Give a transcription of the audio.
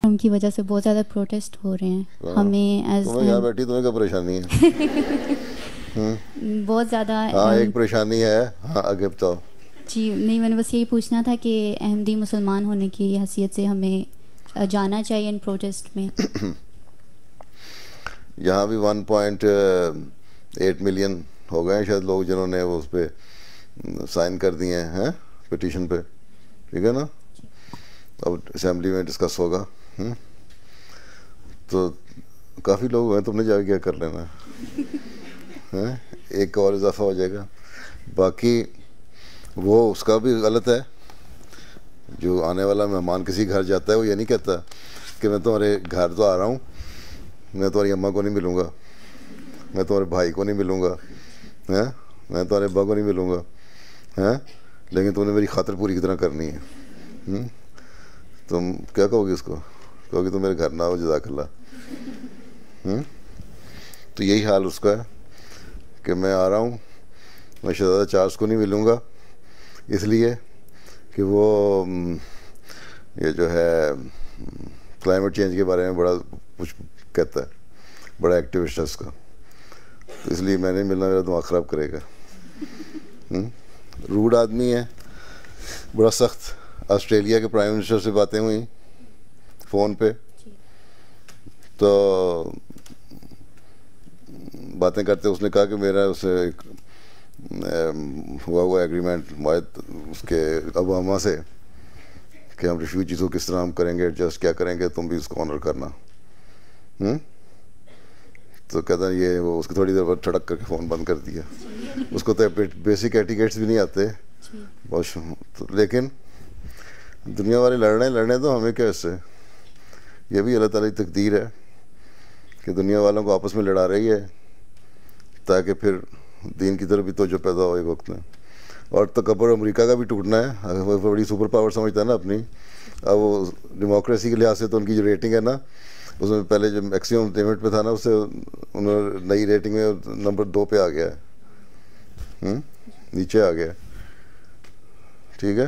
کم کی وجہ سے بہت زیادہ پروٹیسٹ ہو رہے ہیں. ہمیں ایز تمہیں یہاں بیٹھی تمہیں کیا پریشانی ہے؟ بہت زیادہ. ہاں ایک پریشانی ہے. ہاں آگے بتاؤ. جی نہیں، میں نے بس یہی پوچھنا تھا کہ احمدی مسلمان ہونے کی حیثیت سے ہمیں جانا چاہیے ان پروٹیسٹ میں. یہاں بھی 1.8 ملین ہو گئے ہیں شاید لوگ جنہوں نے اس پہ سائن کر دیے ہیں پٹیشن پہ. ٹھیک ہے نا؟ اب اسمبلی میں ڈسکس ہوگا. تو کافی لوگ ہیں، تم نے جا کے کیا کر لینا ہے. ایک اور اضافہ ہو جائے گا. باقی وہ اس کا بھی غلط ہے. جو آنے والا مہمان کسی گھر جاتا ہے وہ یہ نہیں کہتا کہ میں تمہارے گھر تو آ رہا ہوں، میں تمہاری اماں کو نہیں ملوں گا، میں تمہارے بھائی کو نہیں ملوں گا، میں تمہارے ابا کو نہیں ملوں گا، لیکن تم نے میری خاطر پوری کی طرح کرنی ہے. تم کیا کہو گی اس کو؟ کہو گی تم میرے گھر نہ ہو، جزاک اللہ. تو یہی حال اس کا ہے کہ میں آ رہا ہوں، میں شہزادہ چارلس کو نہیں ملوں گا اس لیے کہ وہ یہ جو ہے کلائمیٹ چینج کے بارے میں بڑا کچھ کہتا ہے، بڑا ایکٹیوسٹ ہے اس کا. تو اس لیے میں نہیں ملنا، میرا دماغ خراب کرے گا. روڈ آدمی ہے، بڑا سخت. آسٹریلیا کے پرائم منسٹر سے باتیں ہوئیں فون پہ، تو باتیں کرتے اس نے کہا کہ میرا اسے ایک ہوا ایگریمنٹ معاہد اس کے اوباما سے کہ ہم ریفیوجیز کو کس طرح ہم کریں گے ایڈجسٹ، کیا کریں گے، تم بھی اس کو آنر کرنا. تو کہتا ہے یہ وہ اس کو تھوڑی دیر بعد چھڑک کر کے فون بند کر دیا. اس کو تو بیسک ایٹیکیٹس بھی نہیں آتے بہت. لیکن دنیا والے لڑنے تو ہمیں کیا اس سے. یہ بھی اللہ تعالیٰ کی تقدیر ہے کہ دنیا والوں کو آپس میں لڑا رہی ہے تاکہ پھر دین کی طرف بھی توجہ پیدا ہو ایک وقت میں. اور تکبر امریکہ کا بھی ٹوٹنا ہے. وہ بڑی سپر پاور سمجھتا ہے نا اپنی. اب وہ ڈیموکریسی کے لحاظ سے تو ان کی جو ریٹنگ ہے نا، اس میں پہلے جو میکسیمم پیمنٹ پہ تھا نا، اس سے انہوں نے نئی ریٹنگ میں نمبر 2 پہ آ گیا ہے، نیچے آ گیا. ٹھیک ہے.